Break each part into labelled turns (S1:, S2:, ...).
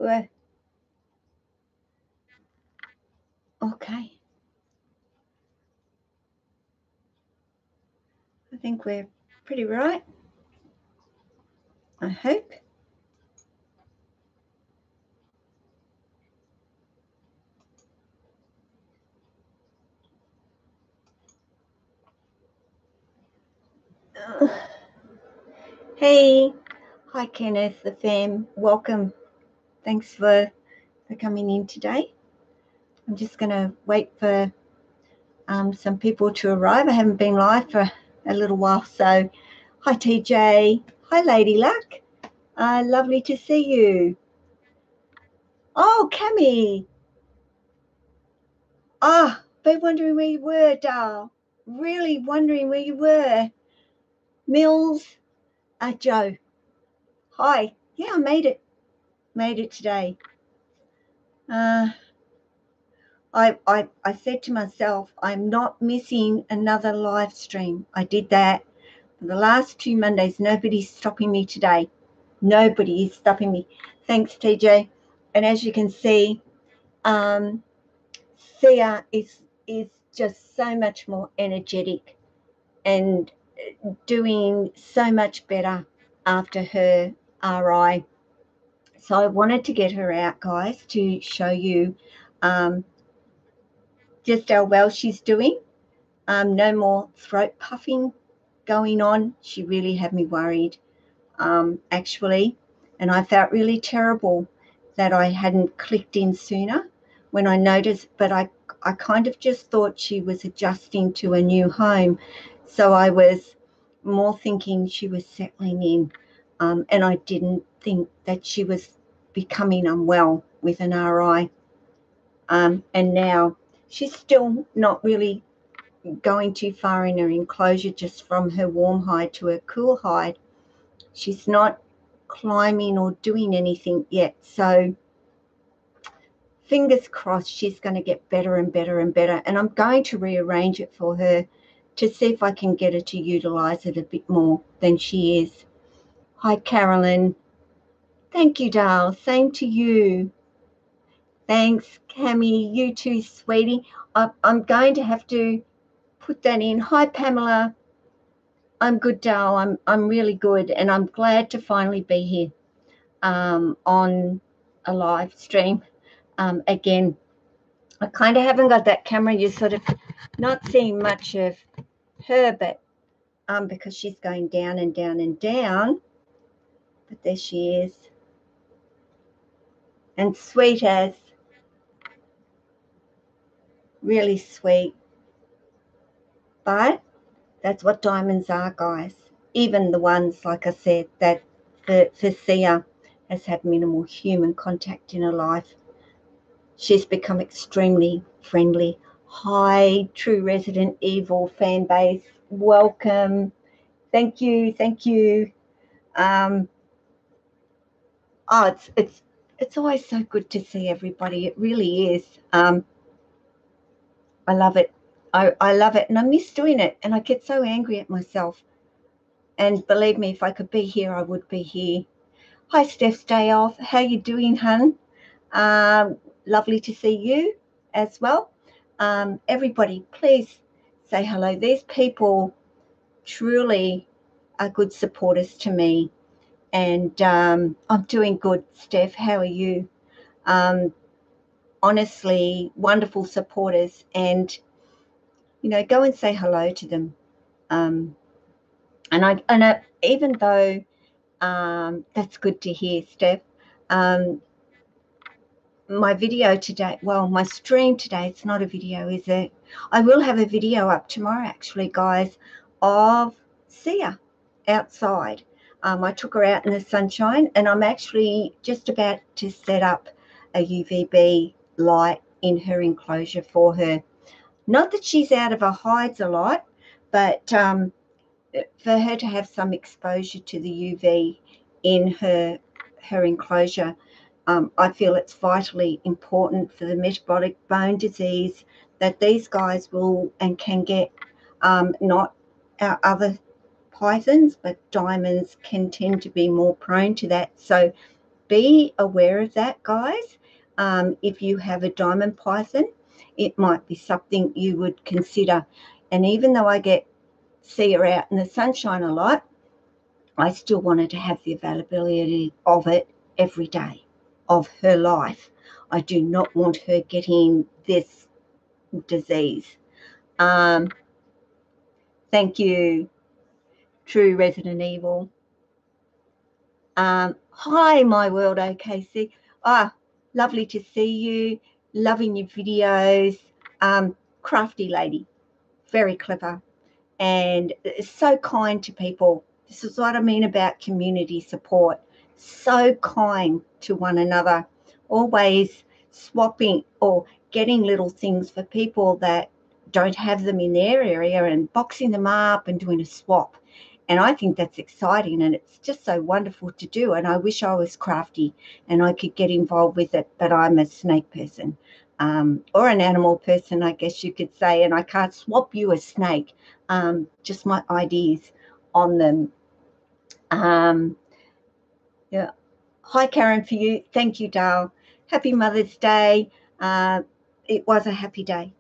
S1: Okay. I think we're pretty right. I hope. Hey, hi Kenneth, the fam. Welcome. Thanks for coming in today. I'm just going to wait for some people to arrive. I haven't been live for a little while, so hi TJ. Hi Lady Luck. Lovely to see you. Oh, Cami. Been wondering where you were, Dal. Really wondering where you were. Mills. Joe. Hi. Yeah, I made it. Made it today. I said to myself, I'm not missing another live stream. I did that for the last 2 Mondays. Nobody's stopping me today. Nobody is stopping me. Thanks, TJ. And as you can see, Thea is just so much more energetic and doing so much better after her RI. So I wanted to get her out, guys, to show you just how well she's doing. No more throat puffing going on. She really had me worried, actually, and I felt really terrible that I hadn't clicked in sooner when I noticed, but I kind of just thought she was adjusting to a new home, so I was more thinking she was settling in, and I didn't think that she was becoming unwell with an RI, and now she's still not really going too far in her enclosure, just from her warm hide to her cool hide. She's not climbing or doing anything yet, so fingers crossed she's going to get better and better and better, and I'm going to rearrange it for her to see if I can get her to utilize it a bit more than she is. Hi Carolyn. Thank you, Dale. Same to you. Thanks, Cami. You too, sweetie. I'm going to have to put that in. Hi Pamela. I'm good, Dale. I'm really good, and I'm glad to finally be here on a live stream. Again, I kind of haven't got that camera. You're sort of not seeing much of her, but because she's going down and down and down. But there she is, and sweet as, really sweet. But that's what diamonds are, guys. Even the ones, like I said, that for Thea has had minimal human contact in her life. She's become extremely friendly. Hi, True Resident Evil fan base. Welcome. Thank you. Thank you. It's always so good to see everybody. It really is. I love it. I love it, and I miss doing it, and I get so angry at myself. And believe me, if I could be here, I would be here. Hi, Steph's day off. How you doing, hun? Lovely to see you as well. Everybody, please say hello. These people truly are good supporters to me, and I'm doing good. Steph, how are you? Honestly, wonderful supporters, and go and say hello to them. Even though that's good to hear, Steph. My video today, well, my stream today, it's not a video, is it? I will have a video up tomorrow, actually, guys, of Sia outside. I took her out in the sunshine, and I'm actually just about to set up a UVB light in her enclosure for her. Not that she's out of her hides a lot, but for her to have some exposure to the UV in her enclosure. I feel it's vitally important for the metabolic bone disease that these guys will and can get, not our other pythons, but diamonds can tend to be more prone to that. So be aware of that, guys. If you have a diamond python, it might be something you would consider. And even though I see her out in the sunshine a lot, I still wanted to have the availability of it every day of her life. I do not want her getting this disease. Thank you, True Resident Evil. Hi, my world OKC. Lovely to see you. Loving your videos. Crafty lady, very clever, and so kind to people. This is what I mean about community support. So kind to one another, always swapping or getting little things for people that don't have them in their area and boxing them up and doing a swap. And I think that's exciting, and it's just so wonderful to do. And I wish I was crafty and I could get involved with it, but I'm a snake person, or an animal person, I guess you could say, and I can't swap you a snake. Just my ideas on them. Yeah. Hi, Karen, for you. Thank you, Dale. Happy Mother's Day. It was a happy day.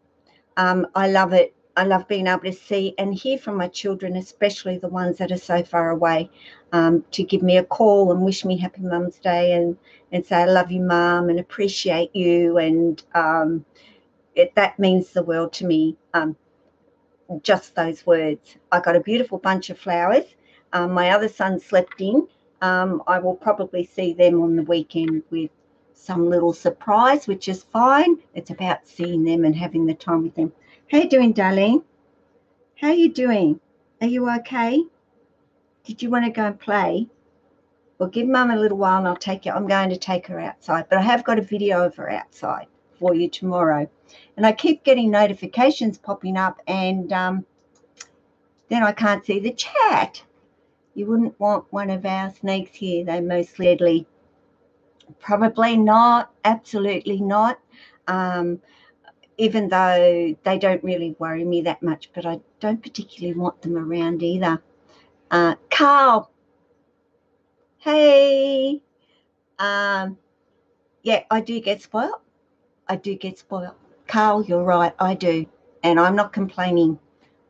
S1: I love it. I love being able to see and hear from my children, especially the ones that are so far away, to give me a call and wish me happy Mum's Day and say, I love you, Mum, and appreciate you. And that means the world to me, just those words. I got a beautiful bunch of flowers. My other son slept in. I will probably see them on the weekend with some little surprise, which is fine. It's about seeing them and having the time with them. How you doing, darling? How are you doing? Are you okay? Did you want to go and play? Well, give Mum a little while and I'll take you. I'm going to take her outside, but I have got a video of her outside for you tomorrow. And I keep getting notifications popping up, and then I can't see the chat. You wouldn't want one of our snakes here. They're mostly deadly. Probably not. Absolutely not. Even though they don't really worry me that much, but I don't particularly want them around either. Carl. Hey. Yeah, I do get spoiled. I do get spoiled. Carl, you're right. I do. And I'm not complaining.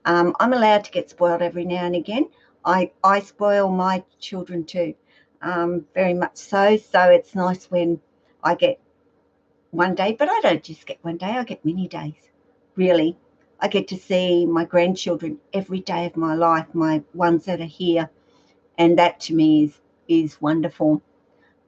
S1: I'm allowed to get spoiled every now and again. I spoil my children too, very much so. So it's nice when I get one day, but I don't just get one day. I get many days, really. I get to see my grandchildren every day of my life, my ones that are here, and that to me is wonderful.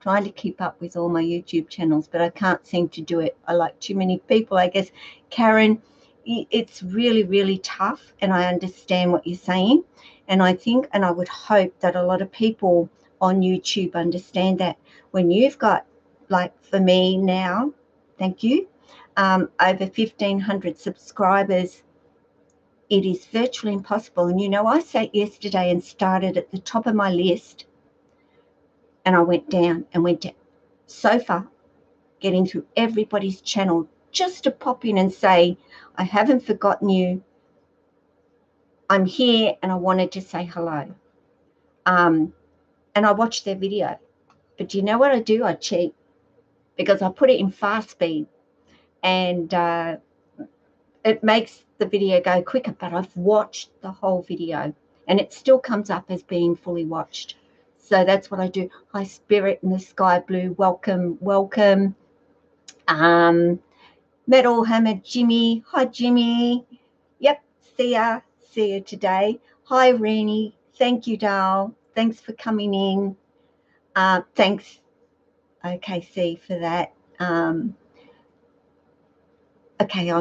S1: Trying to keep up with all my YouTube channels, but I can't seem to do it. I like too many people, I guess. Karen, it's really, really tough, and I understand what you're saying. And I think, and I would hope that a lot of people on YouTube understand that when you've got, like for me now, thank you, over 1,500 subscribers, it is virtually impossible. And I sat yesterday and started at the top of my list, and I went down and went down so far, getting through everybody's channel just to pop in and say, I haven't forgotten you. I'm here and I wanted to say hello. And I watched their video. But do you know what I do? I cheat, because I put it in fast speed, and it makes the video go quicker, but I've watched the whole video and it still comes up as being fully watched. So that's what I do. Hi, Spirit in the Sky Blue. Welcome, welcome. Metal Hammer Jimmy. Hi, Jimmy. Yep, see ya today. Hi, Rennie. Thank you, Dale. Thanks for coming in. Thanks, OKC, for that. Okay,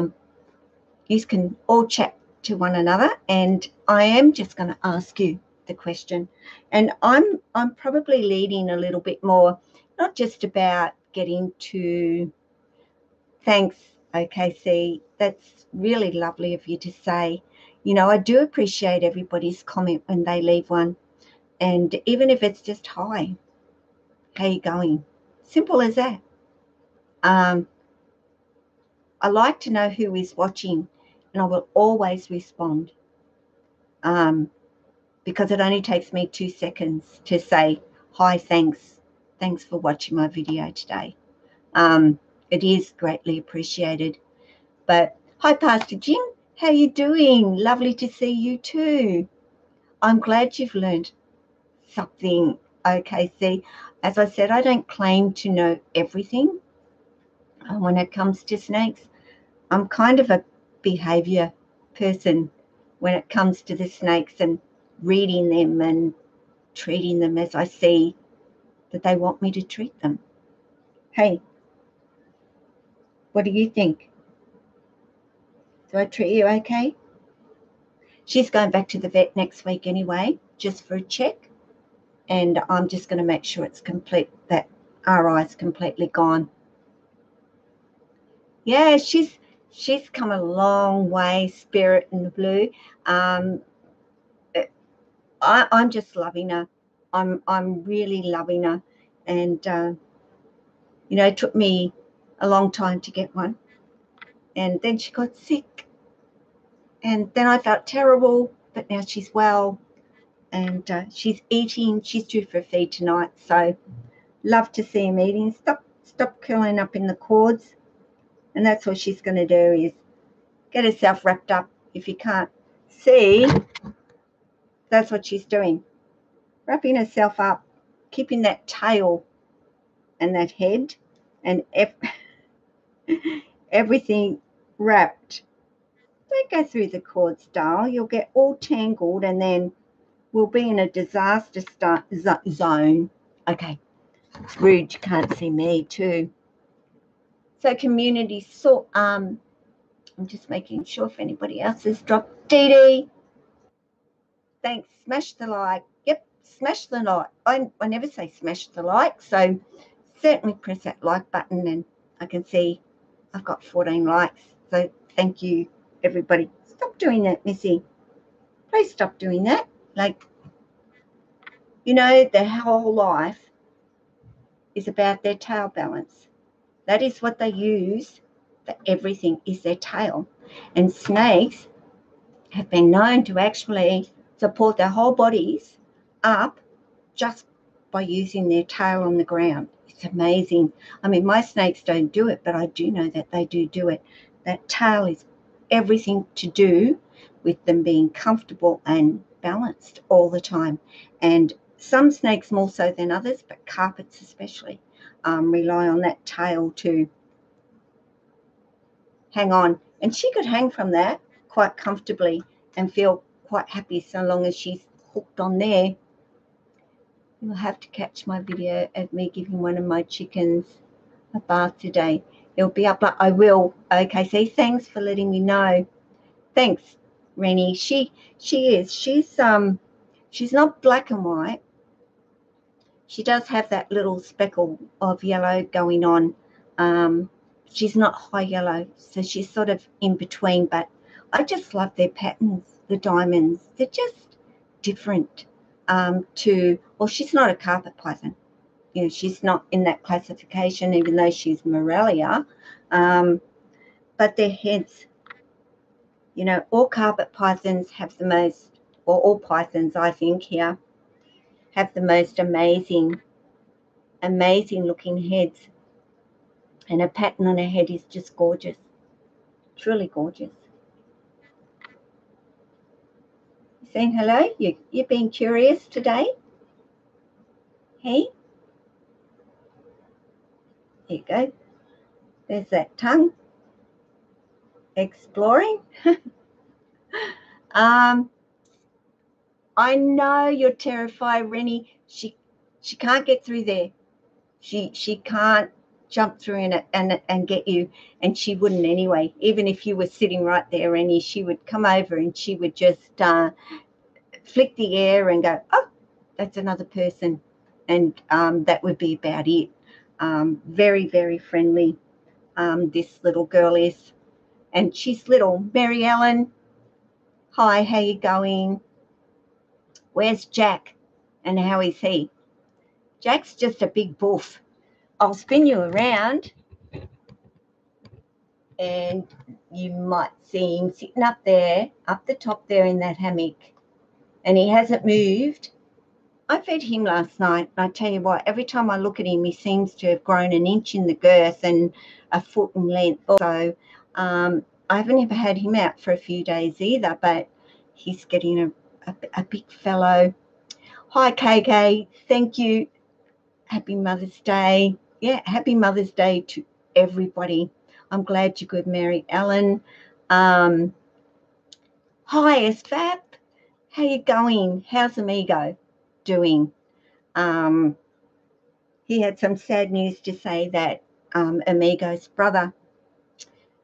S1: you can all chat to one another, and I am just going to ask you the question. And I'm probably leading a little bit more, not just about getting to. Thanks, OKC. That's really lovely of you to say. I do appreciate everybody's comment when they leave one. And even if it's just, hi, how you going? Simple as that. I like to know who is watching, and I will always respond, because it only takes me 2 seconds to say, hi, thanks, thanks for watching my video today. It is greatly appreciated. But hi, Pastor Jim. How you doing? Lovely to see you too. I'm glad you've learned something. Okay, see, as I said, I don't claim to know everything when it comes to snakes. I'm kind of a behavior person when it comes to the snakes and reading them and treating them as I see that they want me to treat them. Hey, what do you think? Do I treat you okay? She's going back to the vet next week anyway, just for a check. And I'm just going to make sure it's complete, that RI is completely gone. Yeah, she's come a long way, Spirit in the Blue. I'm just loving her. I'm really loving her. And, it took me a long time to get one. And then she got sick. And then I felt terrible, but now she's well. And she's eating. She's due for a feed tonight. So love to see him eating. Stop curling up in the cords. And that's what she's going to do, is get herself wrapped up. If you can't see, that's what she's doing. Wrapping herself up, keeping that tail and that head and everything wrapped. Don't go through the cords, doll. You'll get all tangled and then we'll be in a disaster zone. Okay, it's rude. You can't see me too. So community, so I'm just making sure if anybody else has dropped. Dee Dee, thanks. Smash the like. Yep, smash the like. I never say smash the like, so certainly press that like button and I can see I've got 14 likes. So thank you, everybody. Stop doing that, Missy. Please stop doing that. Like, their whole life is about their tail balance. That is what they use for everything, is their tail. And snakes have been known to actually support their whole bodies up just by using their tail on the ground. It's amazing. I mean, my snakes don't do it, but I do know that they do it. That tail is everything to do with them being comfortable and balanced all the time. And some snakes more so than others, but carpets especially, rely on that tail to hang on. And she could hang from that quite comfortably and feel quite happy so long as she's hooked on there. You'll have to catch my video of me giving one of my chickens a bath today. It'll be up. I will. Okay, see, thanks for letting me know. Thanks, Rennie. She's not black and white. She does have that little speckle of yellow going on. She's not high yellow, so she's sort of in between, but I just love their patterns, the diamonds. They're just different well, she's not a carpet python. She's not in that classification, even though she's Morelia. But their heads, all carpet pythons have the most, or all pythons, I think, here, have the most amazing looking heads. And a pattern on her head is just gorgeous. Truly gorgeous. Saying hello? You've been curious today? Hey? There you go. There's that tongue. Exploring. I know you're terrified, Rennie. She can't get through there. She can't jump through and get you, and she wouldn't anyway. Even if you were sitting right there, Rennie, she would come over and she would just flick the air and go, oh, that's another person, and that would be about it. Very, very friendly, this little girl is, and she's little. Mary Ellen, hi, how you going? Where's Jack, and how is he? Jack's just a big boof. I'll spin you around, and you might see him sitting up there, up the top there in that hammock, and he hasn't moved I fed him last night. I tell you what, every time I look at him, he seems to have grown an inch in the girth and a foot in length. Also, I haven't ever had him out for a few days either, but he's getting a big fellow. Hi, KK. Thank you. Happy Mother's Day. Yeah, happy Mother's Day to everybody. I'm glad you could, Mary Ellen. Hi, SFAP. How you going? How's Amigo doing? He had some sad news to say that Amigo's brother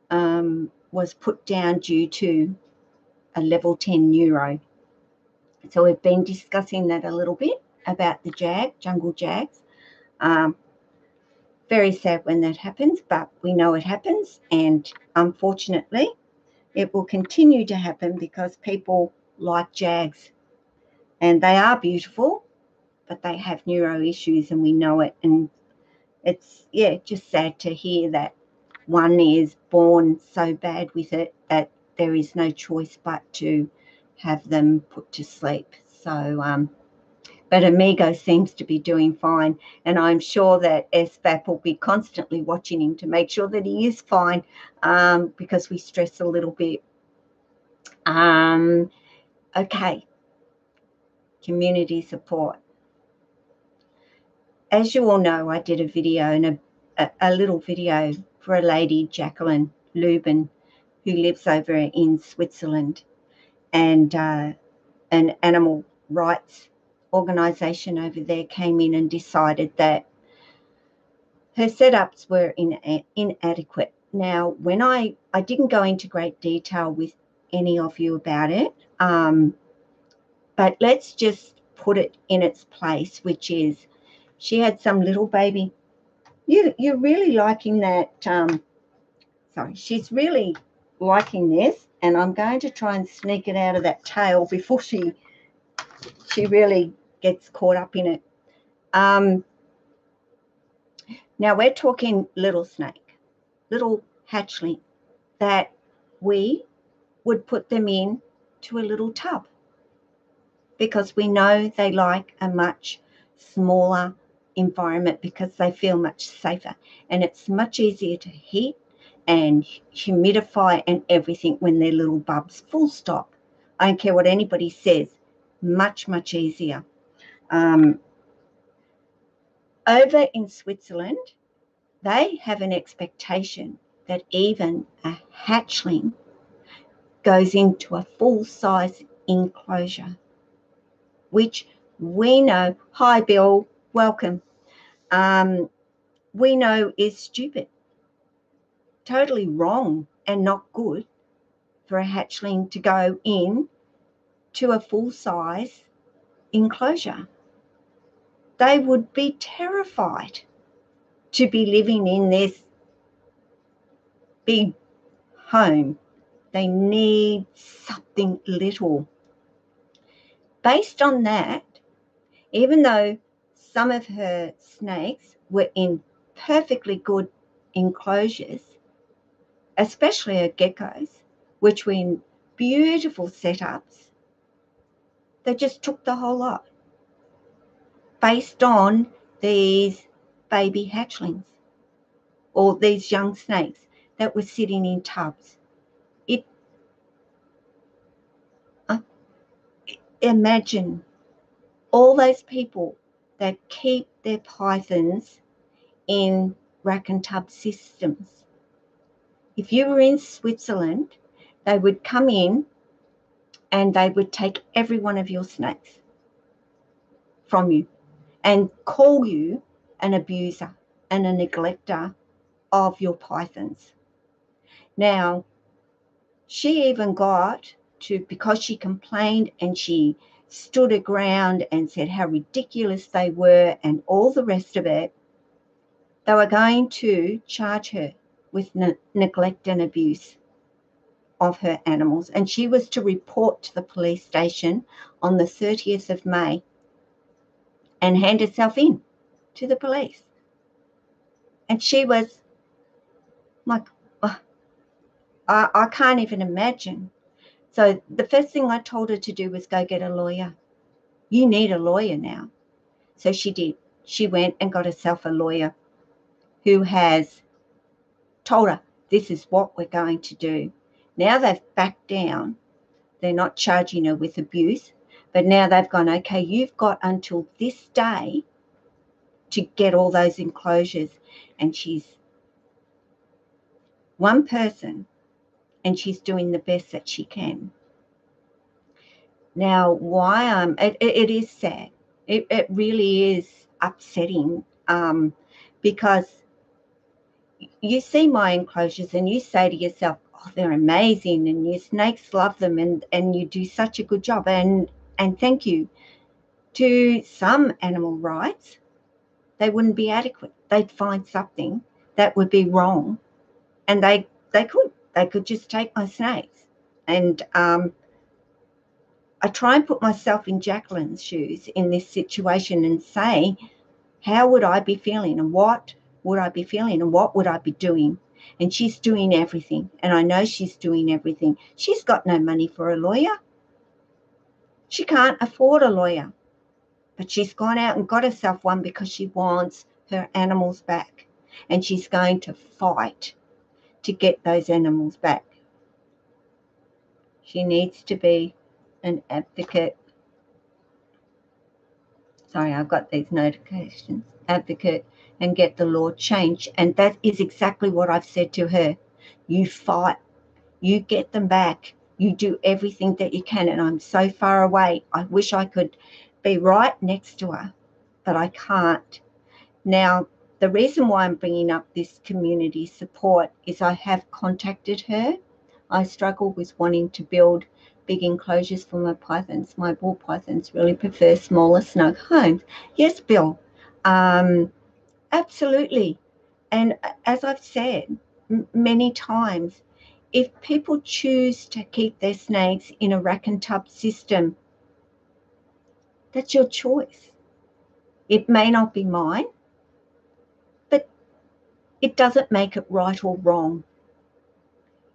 S1: was put down due to a level 10 neuro. So we've been discussing that a little bit about the jungle jags. Very sad when that happens, but we know it happens, and unfortunately it will continue to happen because people like jags, and they are beautiful, but they have neuro issues, and we know it. And it's just sad to hear that one is born so bad with it that there is no choice but to have them put to sleep. So but Amigo seems to be doing fine, and I'm sure that SFAP will be constantly watching him to make sure that he is fine, because we stress a little bit. Okay, community support. As you all know, I did a video and a little video for a lady, Jacqueline Lubin, who lives over in Switzerland, and an animal rights organisation over there came in and decided that her setups were inadequate. Now, when I didn't go into great detail with any of you about it, but let's just put it in its place, which is she had some little baby. You're really liking that. Sorry, she's really liking this, and I'm going to try and sneak it out of that tail before she really gets caught up in it. Now we're talking little snake, little hatchling, that we would put them in to a little tub because we know they like a much smaller environment because they feel much safer, and it's much easier to heat and humidify and everything when they're little bubs, full stop. I don't care what anybody says, much, much easier. Over in Switzerland, they have an expectation that even a hatchling goes into a full-size enclosure, which we know, hi Bill, welcome, we know is stupid, totally wrong and not good for a hatchling to go in to a full-size enclosure. They would be terrified to be living in this big home. They need something little. Based on that, even though some of her snakes were in perfectly good enclosures, especially her geckos, which were in beautiful setups, they just took the whole lot based on these baby hatchlings or these young snakes that were sitting in tubs. Imagine all those people that keep their pythons in rack and tub systems. If you were in Switzerland, they would come in and they would take every one of your snakes from you and call you an abuser and a neglector of your pythons. Now, she even got to, because she complained and she stood her ground and said how ridiculous they were and all the rest of it, they were going to charge her with neglect and abuse of her animals, and she was to report to the police station on the 30th of May and hand herself in to the police. And she was like, oh, I can't even imagine. So the first thing I told her to do was go get a lawyer. You need a lawyer now So she did. She went and got herself a lawyer who has told her, this is what we're going to do. Now they've backed down. They're not charging her with abuse, but now they've gone, okay, you've got until this day to get all those enclosures. And she's one person, and she's doing the best that she can. Now, why it is sad. It really is upsetting, because you see my enclosures and you say to yourself, oh, they're amazing, and your snakes love them, and you do such a good job, and thank you. To some animal rights, they wouldn't be adequate. They'd find something that would be wrong, and they could just take my snakes. And I try and put myself in Jacqueline's shoes in this situation and say, how would I be feeling, and what would I be feeling, and what would I be doing? And she's doing everything, and I know she's doing everything. She's got no money for a lawyer. She can't afford a lawyer, but she's gone out and got herself one because she wants her animals back, and she's going to fight to get those animals back. She needs to be an advocate. Sorry, I've got these notifications. Advocate and get the law changed. And that is exactly what I've said to her. You fight. You get them back. You do everything that you can. And I'm so far away. I wish I could be right next to her, but I can't. Now, the reason why I'm bringing up this community support is I have contacted her. I struggle with wanting to build big enclosures for my pythons. My ball pythons really prefer smaller, snug homes. Yes, Bill, absolutely. And as I've said many times, if people choose to keep their snakes in a rack and tub system, that's your choice. It may not be mine, but it doesn't make it right or wrong.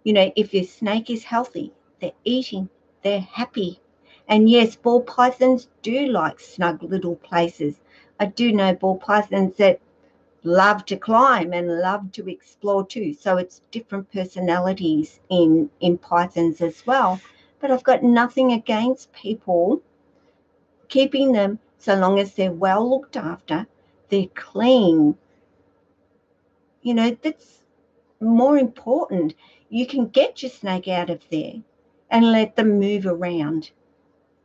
S1: You know, if your snake is healthy, they're eating, they're happy. And yes, ball pythons do like snug little places. I do know ball pythons that love to climb and love to explore too. So it's different personalities in pythons as well. But I've got nothing against people keeping them so long as they're well looked after, they're clean. You know, that's more important. You can get your snake out of there and let them move around,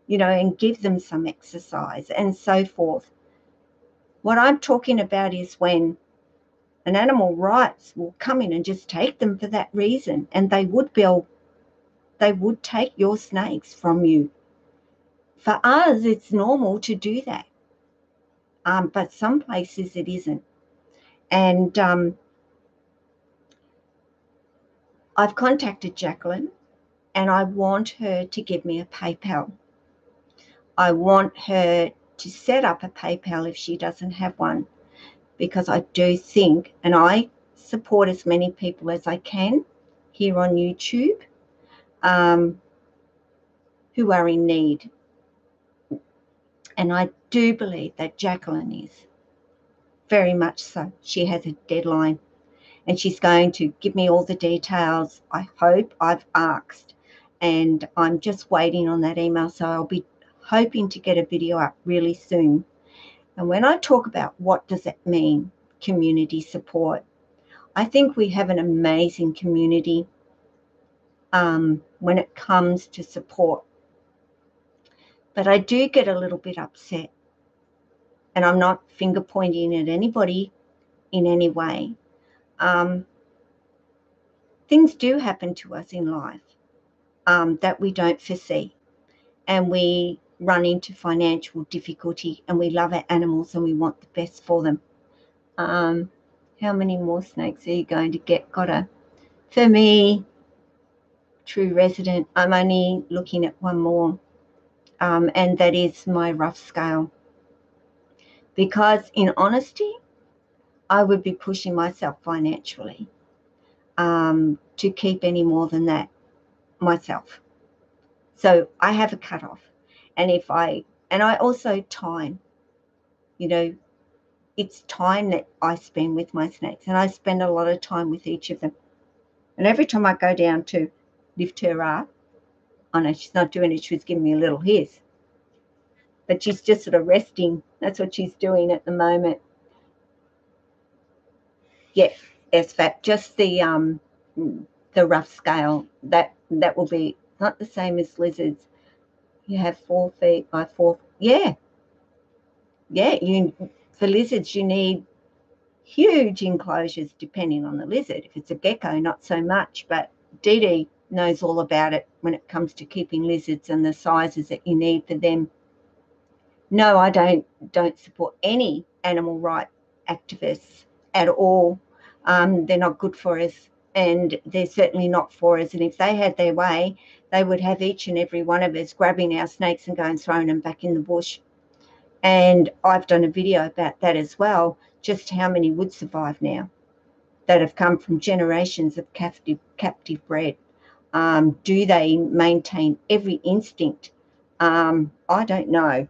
S1: you know, and give them some exercise and so forth. What I'm talking about is when an animal rights will come in and just take them for that reason, and they would take your snakes from you. For us, it's normal to do that, but some places it isn't. And I've contacted Jacqueline, and I want her to give me a PayPal. I want her to set up a PayPal if she doesn't have one, because I do think, and I support as many people as I can here on YouTube who are in need. And I do believe that Jacqueline is, very much so. She has a deadline, and she's going to give me all the details. I hope. I've asked, and I'm just waiting on that email, so I'll be hoping to get a video up really soon. And when I talk about what does it mean, community support, I think we have an amazing community when it comes to support. But I do get a little bit upset, and I'm not finger pointing at anybody in any way. Things do happen to us in life that we don't foresee, and we run into financial difficulty, and we love our animals and we want the best for them. How many more snakes are you going to get? For me, true resident, I'm only looking at one more, and that is my rough scale. Because in honesty, I would be pushing myself financially to keep any more than that myself. So I have a cutoff, and I also time. You know, it's time that I spend with my snakes, and I spend a lot of time with each of them. And every time I go down to lift her up, I know she's not doing it, she was giving me a little hiss. But she's just sort of resting. That's what she's doing at the moment. Yeah, SFAT, just the rough scale. That will be not the same as lizards. You have 4 feet by 4. Yeah. For lizards you need huge enclosures depending on the lizard. If it's a gecko, not so much, but Dee Dee knows all about it when it comes to keeping lizards and the sizes that you need for them. No, I don't support any animal rights activists at all. They're not good for us, and they're certainly not for us. And if they had their way, they would have each and every one of us grabbing our snakes and going throwing them back in the bush. And I've done a video about that as well, just how many would survive now that have come from generations of captive bred. Do they maintain every instinct? I don't know.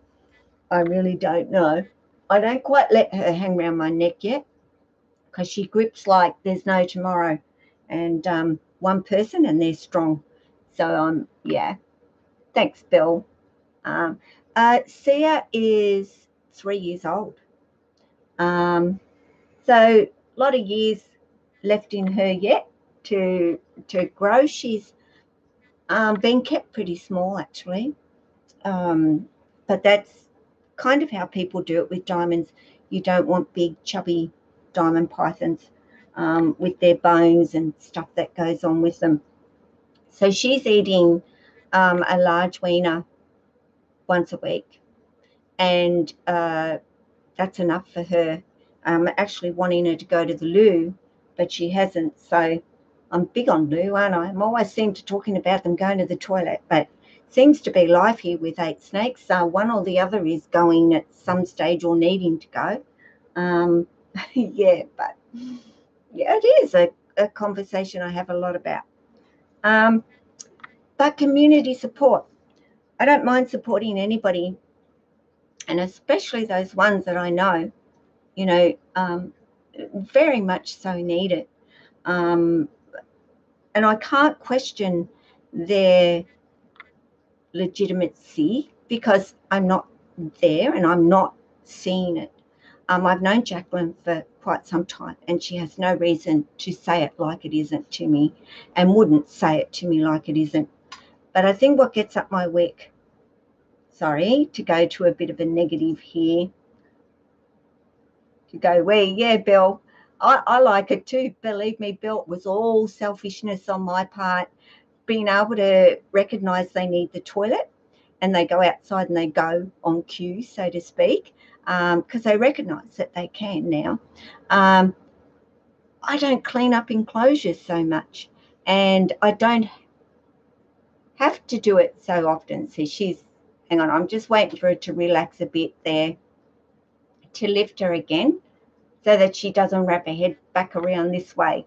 S1: I really don't know. I don't quite let her hang around my neck yet because she grips like there's no tomorrow. And one person and they're strong. So, yeah. Thanks, Bill. Sia is 3 years old. So a lot of years left in her yet to grow. She's been kept pretty small, actually. But that's kind of how people do it with diamonds. You don't want big, chubby diamond pythons with their bones and stuff that goes on with them. So she's eating a large weaner once a week, and that's enough for her. I'm actually wanting her to go to the loo, but she hasn't. So I'm big on loo, aren't I? I'm always seem to talking about them going to the toilet, but seems to be life here with 8 snakes. One or the other is going at some stage or needing to go. Yeah, but yeah, it is a conversation I have a lot about. But community support. I don't mind supporting anybody, and especially those ones that I know, very much so need it. And I can't question their legitimacy because I'm not there and I'm not seeing it. I've known Jacqueline for quite some time, and she has no reason to say it like it isn't to me, and wouldn't say it to me like it isn't. But I think what gets up my wick, sorry, to go to a bit of a negative here, to go, yeah, Bill, I like it too. Believe me, Bill, it was all selfishness on my part, being able to recognise they need the toilet, and they go outside and they go on cue, so to speak, because they recognise that they can now. I don't clean up enclosures so much, and I don't have to do it so often. So hang on, I'm just waiting for her to relax a bit there to lift her again so that she doesn't wrap her head back around this way,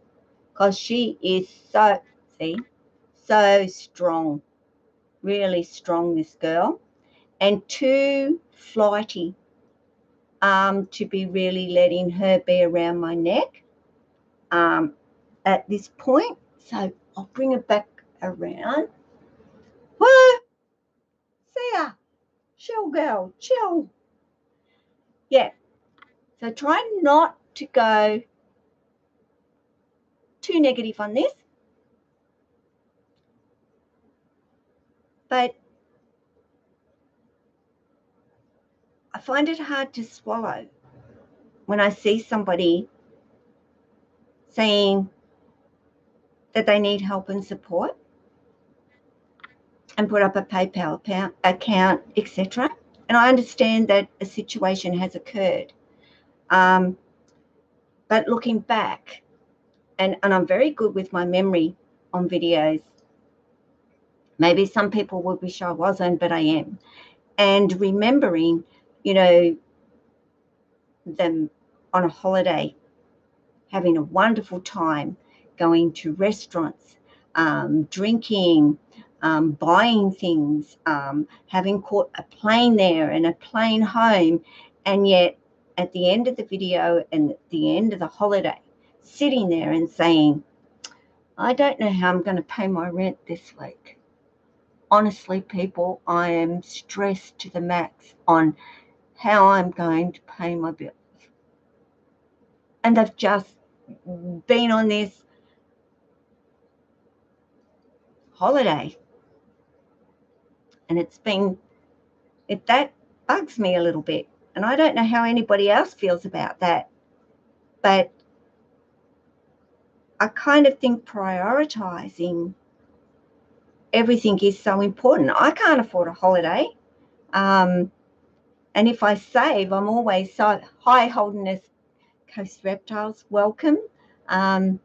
S1: because she is so strong, really strong, this girl, and too flighty to be really letting her be around my neck at this point. So I'll bring her back around. Whoa, Sia, chill, girl, chill. Yeah, so try not to go too negative on this, but I find it hard to swallow when I see somebody saying that they need help and support and put up a PayPal account, etc. And I understand that a situation has occurred. But looking back, and I'm very good with my memory on videos. Maybe some people would wish I wasn't, but I am. And remembering, them on a holiday, having a wonderful time, going to restaurants, drinking, buying things, having caught a plane there and a plane home, and yet at the end of the video and at the end of the holiday, sitting there and saying, I don't know how I'm going to pay my rent this week. Honestly, people, I am stressed to the max on how I'm going to pay my bills. And they've just been on this holiday. And that bugs me a little bit. And I don't know how anybody else feels about that. But I kind of think prioritizing everything is so important. I can't afford a holiday. And if I save, I'm always so hi, Holderness Coast Reptiles, welcome. I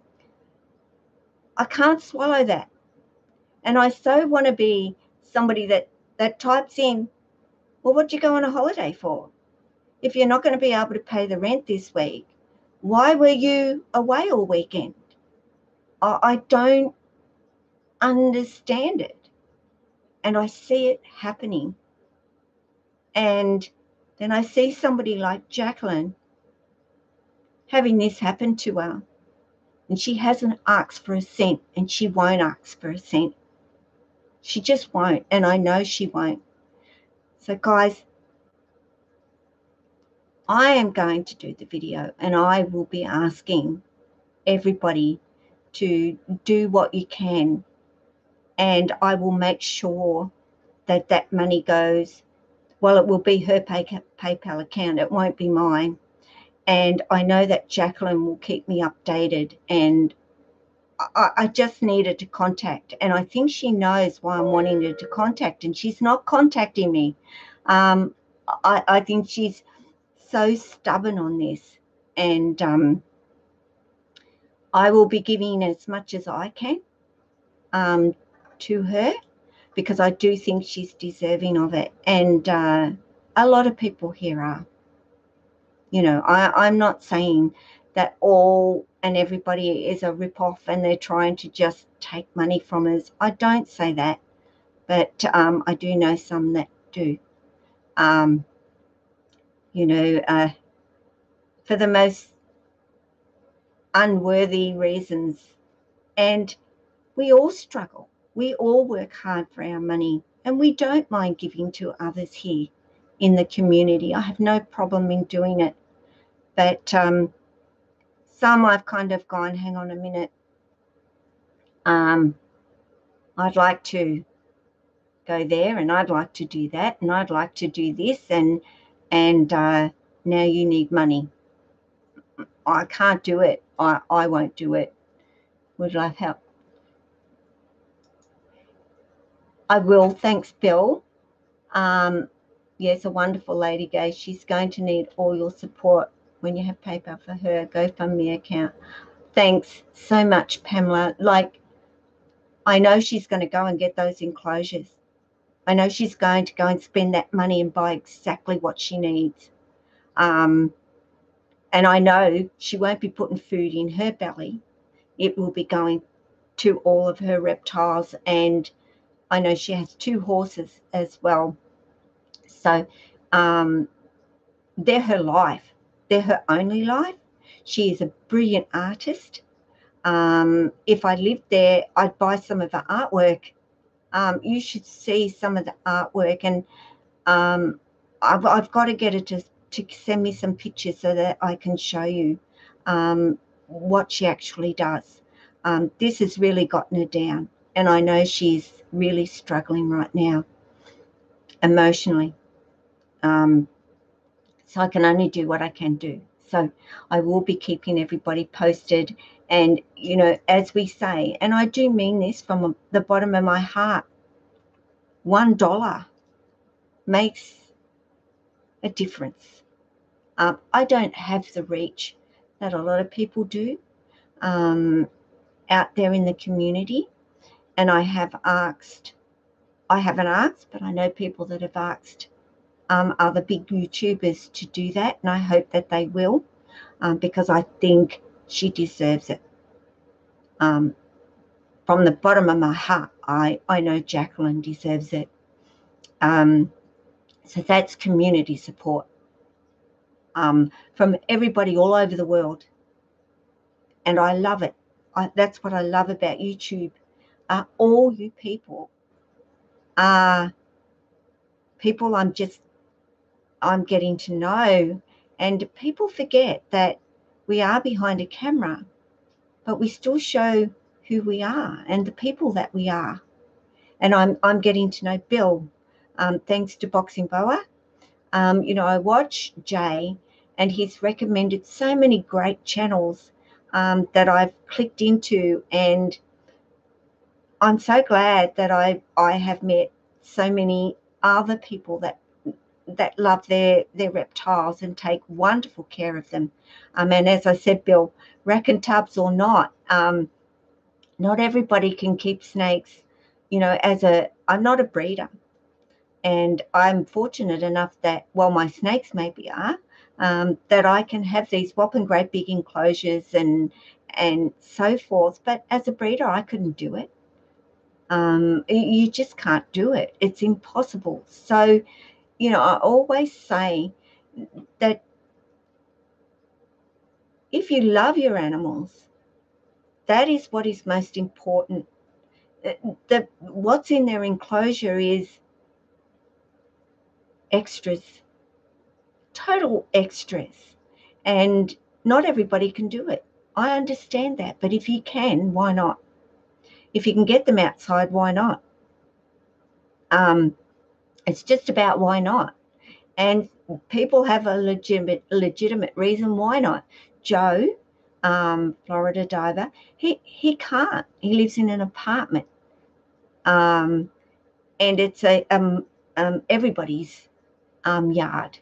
S1: can't swallow that. And I so want to be somebody that types in, well, what do you go on a holiday for? If you're not going to be able to pay the rent this week, why were you away all weekend? I don't understand it. And I see it happening. And then I see somebody like Jacqueline having this happen to her. And she hasn't asked for a cent, and she won't ask for a cent. She just won't, and I know she won't. So guys, I am going to do the video, and I will be asking everybody to do what you can, and I will make sure that that money goes, well, it will be her PayPal account. It won't be mine. And I know that Jacqueline will keep me updated, and I just needed to contact, and I think she knows why I'm wanting her to contact, and she's not contacting me. I think she's so stubborn on this, and I will be giving as much as I can to her, because I do think she's deserving of it, and a lot of people here are. You know, I'm not saying that all and everybody is a rip-off and they're trying to just take money from us. I don't say that, but I do know some that do. You know, for the most unworthy reasons. And we all struggle. We all work hard for our money, and we don't mind giving to others here in the community. I have no problem in doing it. But some I've kind of gone, hang on a minute. I'd like to go there, and I'd like to do that, and I'd like to do this, and now you need money. I can't do it. I won't do it. Would love help. I will. Thanks, Bill. Yes, a wonderful lady, Gay. She's going to need all your support when you have PayPal for her GoFundMe account. Thanks so much, Pamela. Like, I know she's going to go and get those enclosures. I know she's going to go and spend that money and buy exactly what she needs. And I know she won't be putting food in her belly. It will be going to all of her reptiles. And I know she has 2 horses as well. So they're her life. They're her only life. She is a brilliant artist. If I lived there, I'd buy some of her artwork. You should see some of the artwork, and I've got to get her to send me some pictures so that I can show you what she actually does. This has really gotten her down, and I know she's really struggling right now emotionally. So I can only do what I can do. So I will be keeping everybody posted. And, you know, as we say, and I do mean this from the bottom of my heart, $1 makes a difference. I don't have the reach that a lot of people do out there in the community. And I haven't asked, but I know people that have asked other big YouTubers to do that. And I hope that they will, because I think she deserves it. From the bottom of my heart, I know Jacqueline deserves it. So that's community support. from everybody all over the world. And I love it. That's what I love about YouTube. All you people are people I'm getting to know. And people forget that we are behind a camera, but we still show who we are and the people that we are. And I'm getting to know Bill, thanks to Boxing Boa. I watch Jay, and he's recommended so many great channels that I've clicked into, and I'm so glad that I have met so many other people that love their reptiles and take wonderful care of them. And as I said, Bill, rack and tubs or not, not everybody can keep snakes. I'm not a breeder, and I'm fortunate enough that, well, my snakes maybe are, that I can have these whopping great big enclosures and so forth. But as a breeder, I couldn't do it. You just can't do it. It's impossible. So, I always say that if you love your animals, that is what is most important. What's in their enclosure is extras, total extras. And not everybody can do it. I understand that. But if you can, why not? If you can get them outside, why not? It's just about why not. And people have a legitimate reason why not. Joe, Florida diver, he can't. He lives in an apartment, and it's everybody's yard.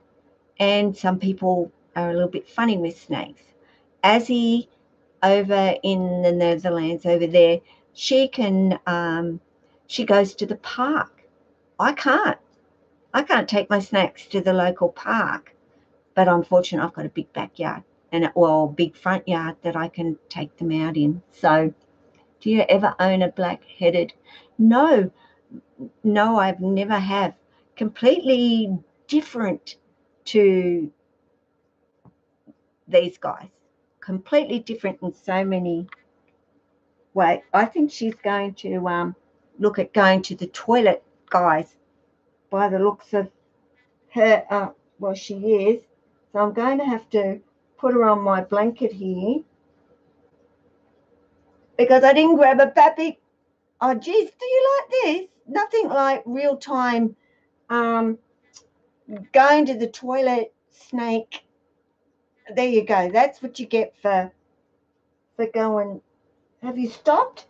S1: And some people are a little bit funny with snakes. Azzy over in the Netherlands over there, she goes to the park. I can't take my snakes to the local park, but I'm fortunate I've got a big backyard and big front yard that I can take them out in. So, do you ever own a black-headed? No, I've never have. Completely different to these guys. Completely different in so many ways. I think she's going to look at going to the toilet, guys, by the looks of her. Well, she is. So I'm going to have to put her on my blanket here because I didn't grab a pappy. Oh, geez, do you like this? Nothing like real time going to the toilet snake. There you go. That's what you get for going. Have you stopped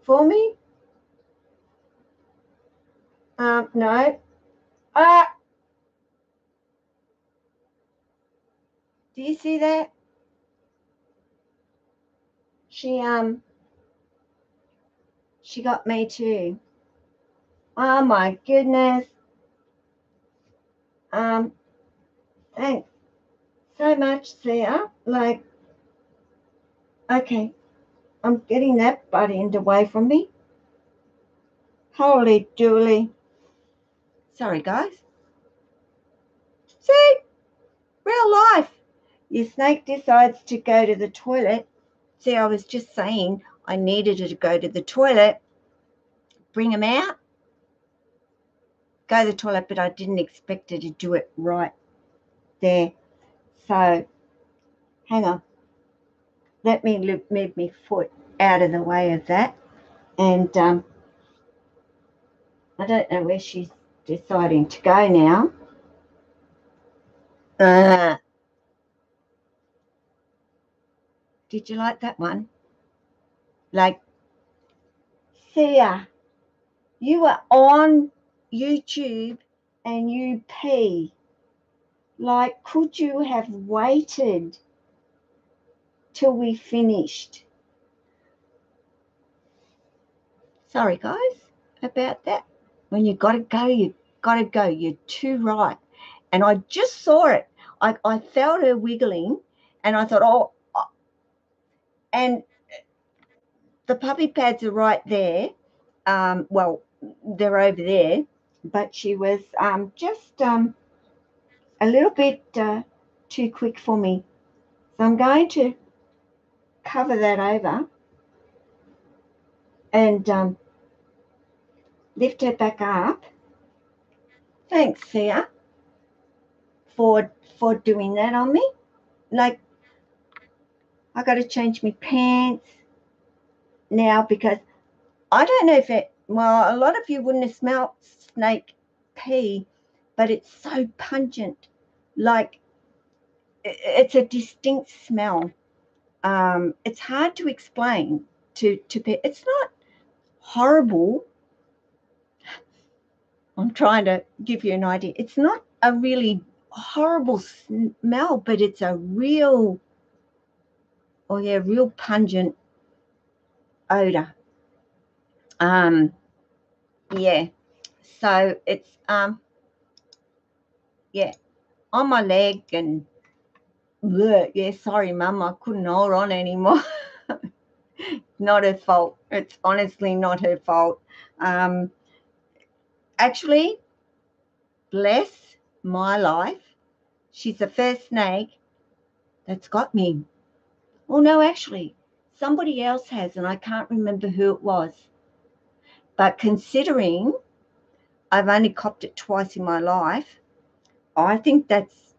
S1: for me? No. Do you see that? She got me too. Oh my goodness. Thanks so much, Sia. Like, okay, I'm getting that butt end away from me. Holy dooly. Sorry, guys. See? Real life. Your snake decides to go to the toilet. See, I was just saying I needed her to go to the toilet. Bring him out. Go to the toilet, but I didn't expect her to do it right there. So, hang on. Let me move my foot out of the way of that. And I don't know where she's deciding to go now. Did you like that one? Like, Sia, you were on YouTube and you pee. Like, could you have waited till we finished? Sorry, guys, about that. When you got to go, you got to go. You're too right. And I just saw it. I felt her wiggling, and I thought, oh, and the puppy pads are right there. Well, they're over there, but she was just a little bit too quick for me. So I'm going to cover that over and lift her back up. Thanks, Sia, for doing that on me. Like, I got to change my pants now because I don't know if a lot of you wouldn't have smelled snake pee, but it's so pungent. Like, it's a distinct smell. It's hard to explain to people. It's not horrible. I'm trying to give you an idea. It's not a really horrible smell, but it's a real pungent odor. Yeah. So it's on my leg and bleh, yeah, sorry, Mum, I couldn't hold on anymore. Not her fault. It's honestly not her fault. Actually, bless my life, she's the first snake that's got me. Well, no, actually, somebody else has, and I can't remember who it was. But considering I've only copped it twice in my life, I think that's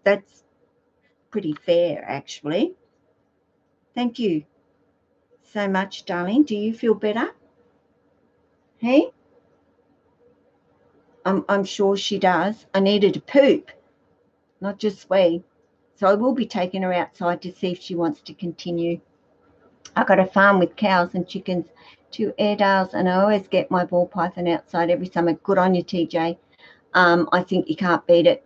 S1: pretty fair, actually. Thank you so much, darling. Do you feel better? Hey? I'm sure she does. I needed to poop, not just wee. So I will be taking her outside to see if she wants to continue. I've got a farm with cows and chickens, 2 Airedales, and I always get my ball python outside every summer. Good on you, TJ. I think you can't beat it.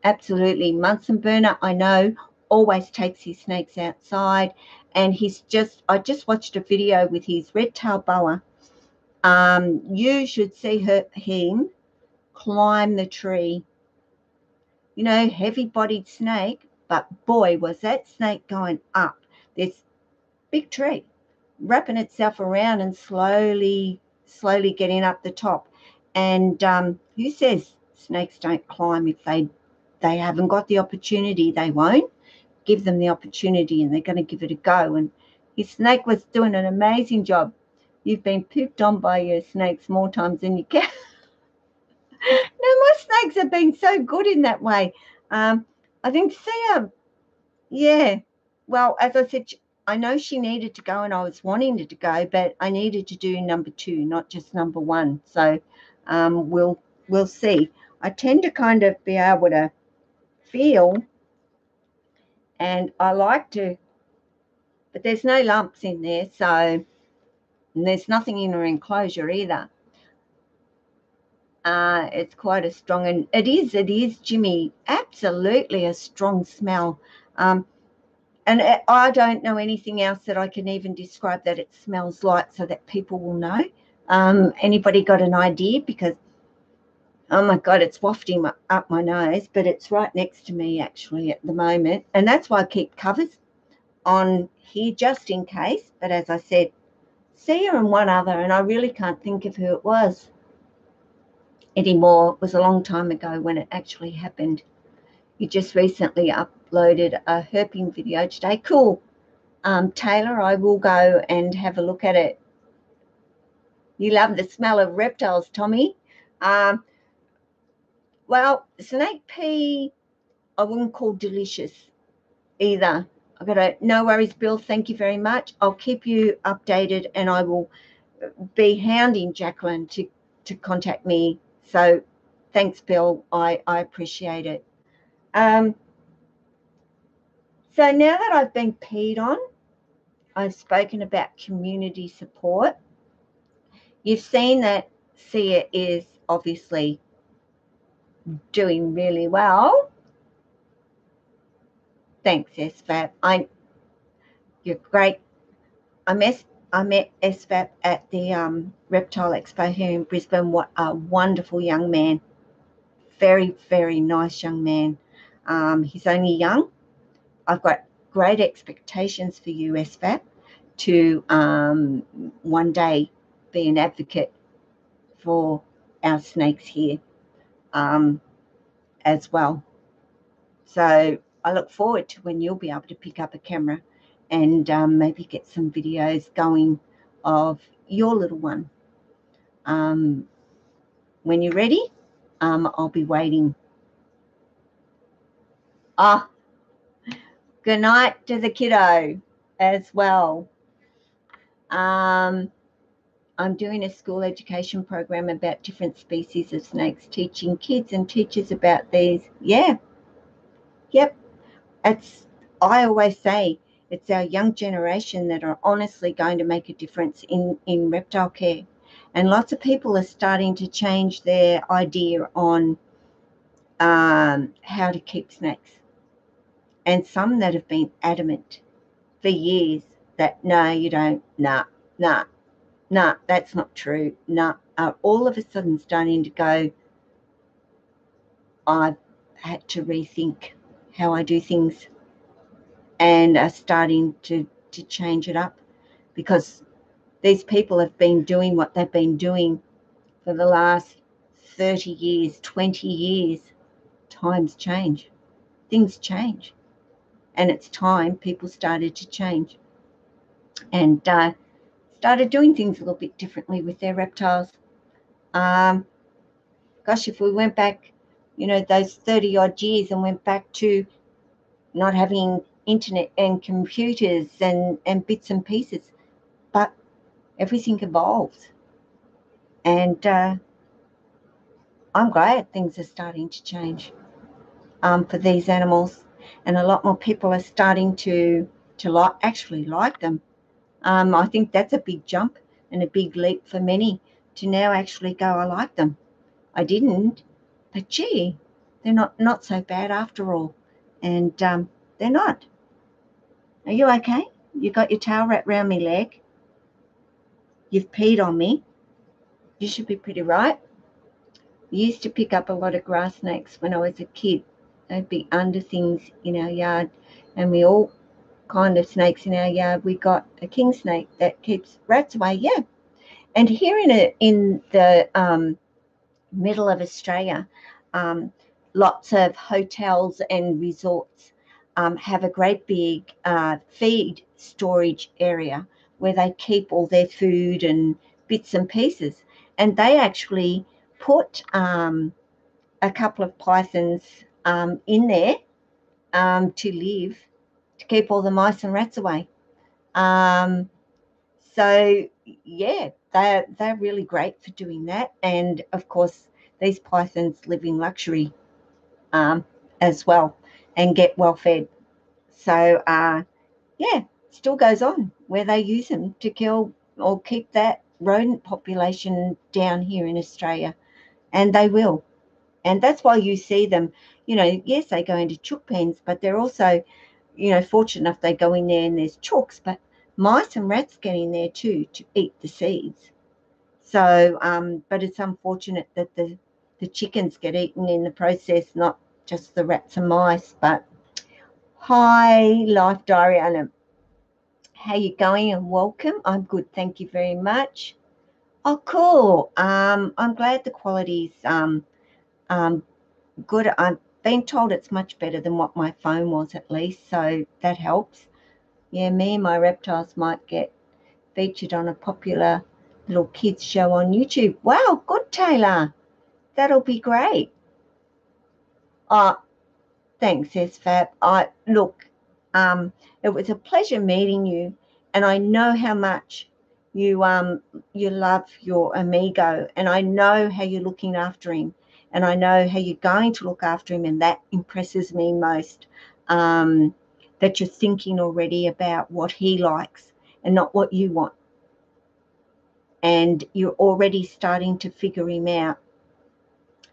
S1: Absolutely. Munson Burner, I know, always takes his snakes outside, and I just watched a video with his red-tailed boa. You should see him climb the tree. You know, heavy-bodied snake, but boy, was that snake going up this big tree, wrapping itself around and slowly getting up the top. And who says snakes don't climb if they haven't got the opportunity? They won't. Give them the opportunity and they're going to give it a go. And his snake was doing an amazing job. You've been pooped on by your snakes more times than you can. No, my snakes have been so good in that way. I think Sia, yeah. Well, as I said, I know she needed to go and I was wanting her to go, but I needed to do number 2, not just number 1. So we'll see. I tend to kind of be able to feel, and I like to, but there's no lumps in there, so, and there's nothing in her enclosure either. It's quite a strong, and it is, Jimmy, absolutely a strong smell. And I don't know anything else that I can even describe that it smells like so that people will know. Anybody got an idea? Because, oh my God, it's wafting up my nose, but it's right next to me actually at the moment. And that's why I keep covers on here just in case. But as I said, Sia and one other, and I really can't think of who it was anymore. It was a long time ago when it actually happened. You just recently uploaded a herping video today. Cool. Taylor, I will go and have a look at it. You love the smell of reptiles, Tommy. Well, snake pee, I wouldn't call delicious either. I've got to, no worries, Bill. Thank you very much. I'll keep you updated and I will be hounding Jacqueline to contact me. So thanks, Bill. I appreciate it. So now that I've been peed on, I've spoken about community support. You've seen that Sia is obviously doing really well. Thanks, SFAP. You're great. I met SFAP at the Reptile Expo here in Brisbane. What a wonderful young man. Very, very nice young man. He's only young. I've got great expectations for you, SFAP, to one day be an advocate for our snakes here as well. So I look forward to when you'll be able to pick up a camera and maybe get some videos going of your little one. When you're ready, I'll be waiting. Good night to the kiddo as well. I'm doing a school education program about different species of snakes, teaching kids and teachers about these. Yeah. Yep. I always say it's our young generation that are honestly going to make a difference in reptile care. And lots of people are starting to change their idea on how to keep snakes. And some that have been adamant for years that, no, you don't, nah, that's not true, are all of a sudden starting to go, I've had to rethink how I do things, and are starting to change it up, because these people have been doing what they've been doing for the last 30 years, 20 years. Times change. Things change. And it's time people started to change and started doing things a little bit differently with their reptiles. Gosh, if we went back, those 30-odd years and went back to not having internet and computers and bits and pieces, but everything evolves. And I'm glad things are starting to change for these animals, and a lot more people are starting to actually like them. I think that's a big jump and a big leap for many to now actually go, I like them. I didn't, but gee, they're not so bad after all. And they're not. Are you okay? You got your tail wrapped around my leg. You've peed on me. You should be pretty right. We used to pick up a lot of grass snakes when I was a kid. They'd be under things in our yard, and we all kind of snakes in our yard. We got a king snake that keeps rats away. Yeah, and here in the middle of Australia, lots of hotels and resorts have a great big feed storage area where they keep all their food and bits and pieces, and they actually put a couple of pythons in there to live, to keep all the mice and rats away. So yeah, they're really great for doing that. And of course, these pythons live in luxury as well and get well fed. So yeah, still goes on where they use them to kill or keep that rodent population down here in Australia, and they will. And that's why you see them, yes, they go into chook pens, but they're also, fortunate enough they go in there and there's chooks, but mice and rats get in there too to eat the seeds. So, but it's unfortunate that the chickens get eaten in the process, not just the rats and mice. But hi, Life Diary Anna. How you going and welcome? I'm good, thank you very much. Oh, cool. I'm glad the quality's good. I've been told it's much better than what my phone was, at least, so that helps. Yeah, me and my reptiles might get featured on a popular little kids show on YouTube. Wow, good, Taylor. That'll be great. Thanks, SFAB. Look, it was a pleasure meeting you, and I know how much you love your amigo, and I know how you're looking after him, and I know how you're going to look after him, and that impresses me most. That you're thinking already about what he likes and not what you want, and you're already starting to figure him out,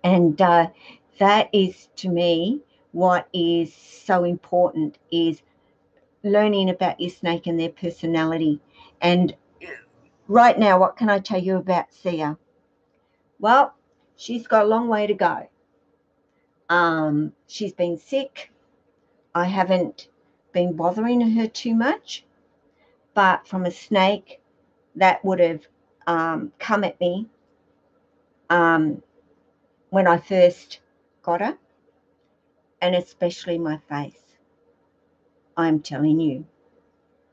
S1: and that is, to me, what is so important, is learning about your snake and their personality. And right now, what can I tell you about Sia? Well, she's got a long way to go. She's been sick. I haven't been bothering her too much, but from a snake that would have come at me when I first got her, and especially my face. I'm telling you,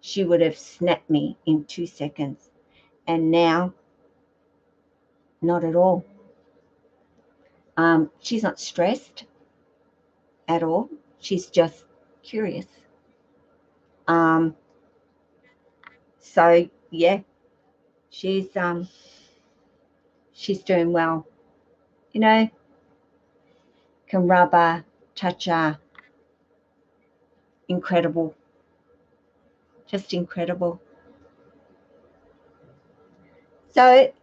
S1: she would have snapped me in 2 seconds, and now, not at all. She's not stressed at all. She's just curious. So yeah, she's doing well. You know, can rub her, touch her. Incredible. Just incredible. So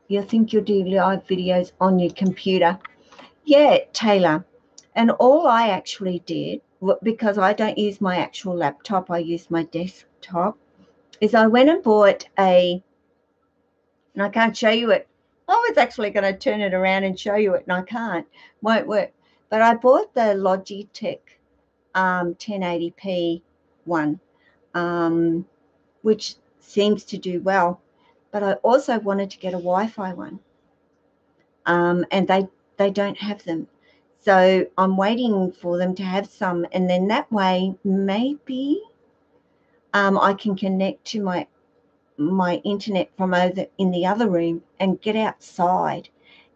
S1: you think you'll do live videos on your computer? Yeah, Taylor. And all I actually did, because I don't use my actual laptop, I use my desktop, is I went and bought and I can't show you it. I was actually going to turn it around and show you it, and I can't. Won't work. But I bought the Logitech 1080p one, which seems to do well. But I also wanted to get a Wi-Fi one, and they don't have them. So I'm waiting for them to have some, and then that way maybe I can connect to my internet from over in the other room and get outside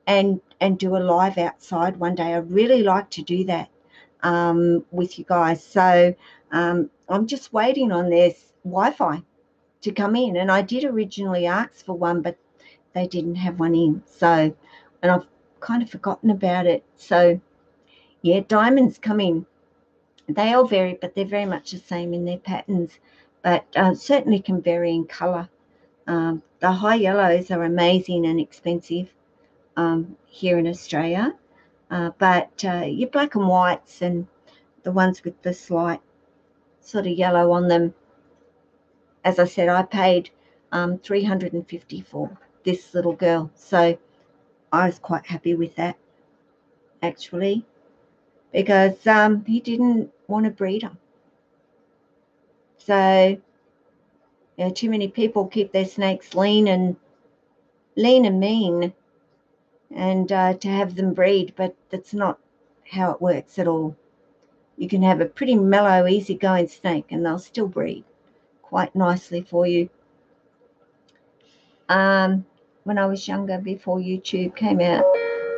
S1: and do a live outside one day. I really like to do that with you guys. So I'm just waiting on this Wi-Fi to come in, and I did originally ask for one, but they didn't have one in. So, and I've kind of forgotten about it. So yeah, diamonds come in. They all vary, but they're very much the same in their patterns, but certainly can vary in colour. The high yellows are amazing and expensive here in Australia, but your black and whites and the ones with the slight sort of yellow on them, as I said, I paid $350 for this little girl, so I was quite happy with that actually, because he didn't want to breed them. So too many people keep their snakes lean and mean, and to have them breed, but that's not how it works at all. You can have a pretty mellow, easygoing snake, and they'll still breed quite nicely for you. When I was younger, before YouTube came out,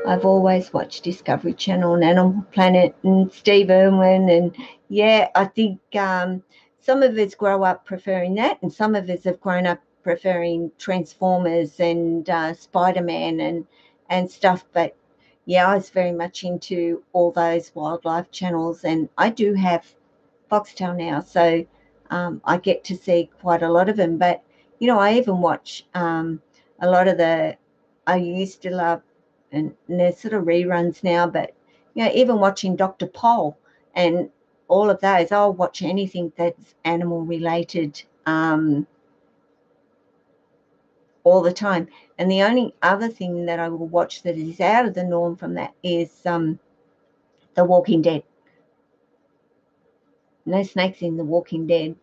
S1: I've always watched Discovery Channel and Animal Planet and Steve Irwin, and yeah, I think some of us grow up preferring that, and some of us have grown up preferring Transformers and Spider-Man and stuff. But yeah, I was very much into all those wildlife channels, and I do have Foxtel now, so I get to see quite a lot of them. But you know, I even watch a lot of I used to love, and there's sort of reruns now, but you know, even watching Dr. Pol and all of those, I'll watch anything that's animal related all the time. And the only other thing that I will watch that is out of the norm from that is The Walking Dead. No snakes in The Walking Dead.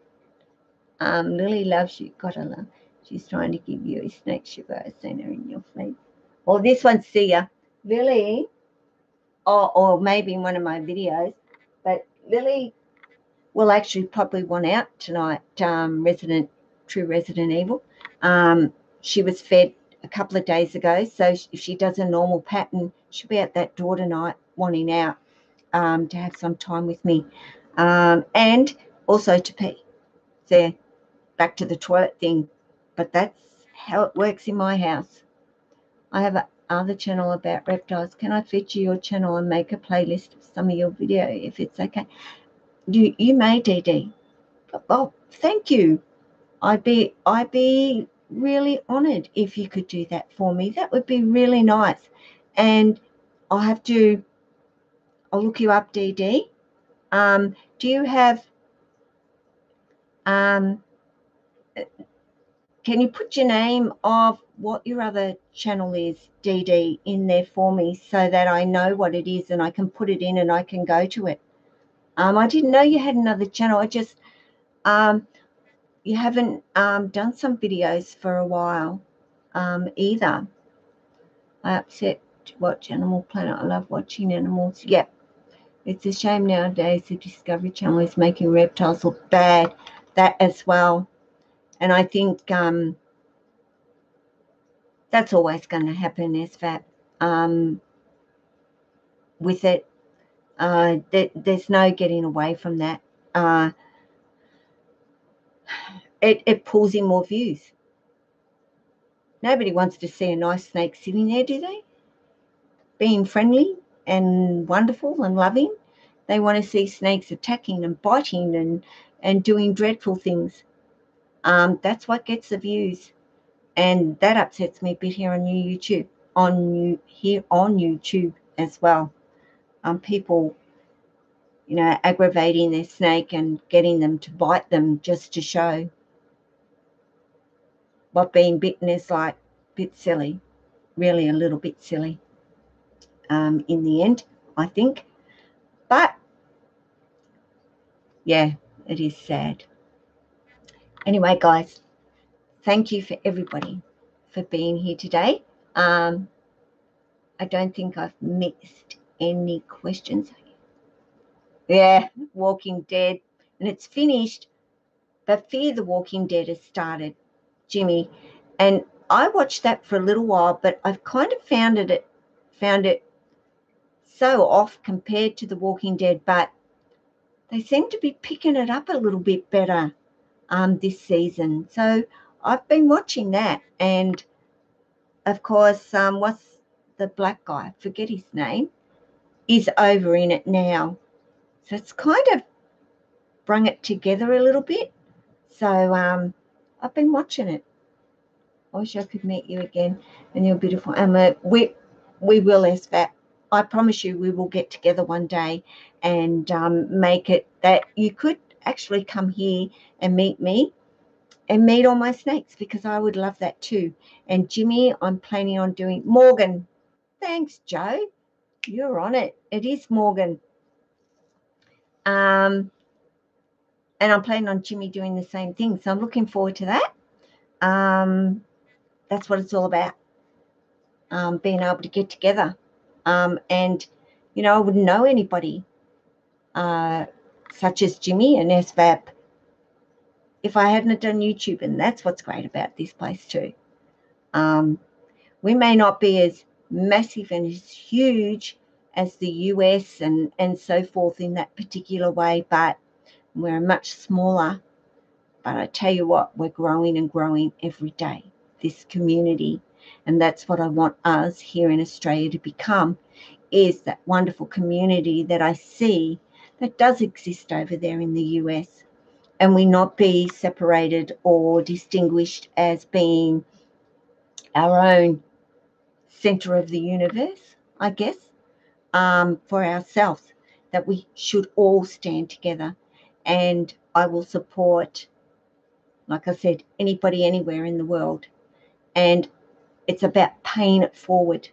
S1: Lily loves you. Gotta love. She's trying to give you a snake sugar. I've seen her in your face. Or this one's Sia. Lily, or maybe in one of my videos, but Lily will actually probably want out tonight. True Resident Evil. She was fed a couple of days ago, so if she does a normal pattern, she'll be at that door tonight wanting out to have some time with me, and also to pee. So back to the toilet thing, but that's how it works in my house. I have another channel about reptiles. Can I feature your channel and make a playlist of some of your video if it's okay? You may, DD. Oh, thank you. I'd be really honoured if you could do that for me. That would be really nice. And I'll look you up, DD. Do you have can you put your name of what your other channel is, DD, in there for me so that I know what it is and I can put it in and I can go to it? I didn't know you had another channel. I just you haven't done some videos for a while either. I upset to watch Animal Planet. I love watching animals. Yep. It's a shame nowadays the Discovery Channel is making reptiles look bad. That as well. And I think that's always going to happen, SVAP. With it, there's no getting away from that. It pulls in more views. Nobody wants to see a nice snake sitting there, do they? Being friendly and wonderful and loving. They want to see snakes attacking and biting and doing dreadful things. That's what gets the views. And that upsets me a bit here on YouTube, on YouTube as well. People, aggravating their snake and getting them to bite them just to show what being bitten is like. A bit silly, really a little bit silly in the end, I think. But, yeah, it is sad. Anyway, guys, thank you for everybody for being here today. I don't think I've missed any questions. Yeah, Walking Dead, and it's finished, but Fear the Walking Dead has started, Jimmy, and I watched that for a little while, but I've kind of found it so off compared to The Walking Dead, but they seem to be picking it up a little bit better this season. So I've been watching that, and of course, what's the black guy? I forget his name. Is over in it now, so it's kind of brung it together a little bit. So I've been watching it. I wish I could meet you again, and you're beautiful. We will, SVAP. I promise you, we will get together one day and make it that you could actually come here and meet me and meet all my snakes, because I would love that too. And Jimmy, I'm planning on doing Morgan. Thanks, Joe. You're on it. It is Morgan. And I'm planning on Jimmy doing the same thing. So I'm looking forward to that. That's what it's all about, being able to get together. And, I wouldn't know anybody such as Jimmy and SVAP if I hadn't done YouTube. And that's what's great about this place too. We may not be as massive and as huge as the US and so forth in that particular way, but we're much smaller. But I tell you what, we're growing and growing every day, this community. And that's what I want us here in Australia to become, is that wonderful community that I see that does exist over there in the US. And we not be separated or distinguished as being our own center of the universe, I guess, for ourselves, that we should all stand together. And I will support, like I said, anybody anywhere in the world. And it's about paying it forward.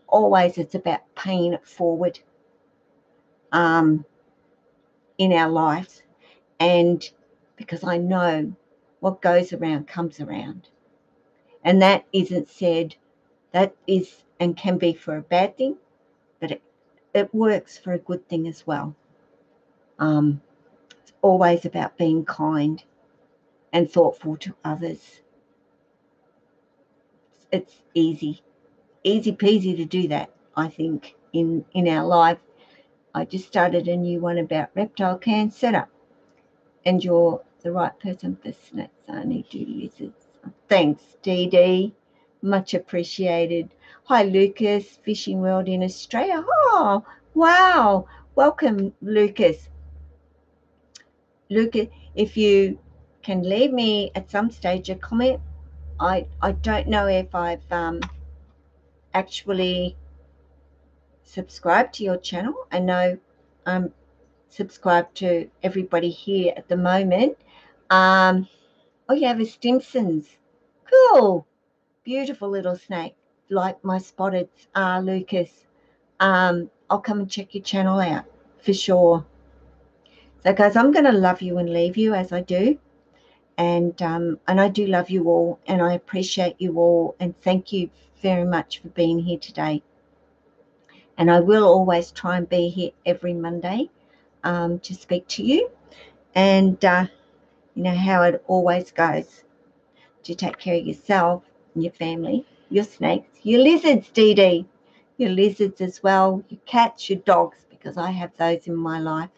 S1: Always it's about paying it forward in our lives. And because I know what goes around comes around. And that isn't said, that is and can be for a bad thing, but it works for a good thing as well. It's always about being kind and thoughtful to others. It's easy peasy to do that, I think, in our life. I just started a new one about reptile can setup, and you're the right person for snakes only duty users. Thanks, DD. Much appreciated. Hi, Lucas, Fishing World in Australia. Oh, wow. Welcome, Lucas. Lucas, if you can leave me at some stage a comment. I don't know if I've actually subscribed to your channel. I know I'm subscribed to everybody here at the moment. Oh, you have a Stimson's. Cool. Beautiful little snake, like my spotted Lucas. I'll come and check your channel out for sure. So, guys, I'm going to love you and leave you as I do. And I do love you all, and I appreciate you all, and thank you very much for being here today. And I will always try and be here every Monday to speak to you. And you know how it always goes. To take care of yourself and your family, your snakes, your lizards, Dee Dee, your lizards as well, your cats, your dogs, because I have those in my life.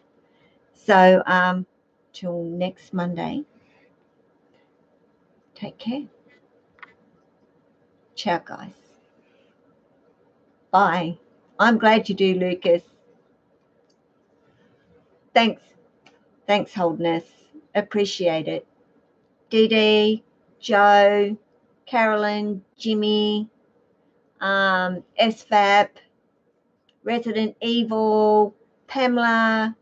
S1: So till next Monday, take care. Ciao, guys. Bye. I'm glad you do, Lucas. Thanks, Holdness. Appreciate it. Dee Dee, Joe, Carolyn, Jimmy, SFAP, Resident Evil, Pamela,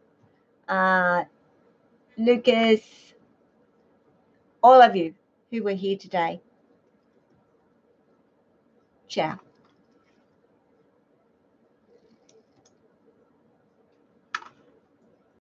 S1: Lucas, all of you who were here today. Ciao.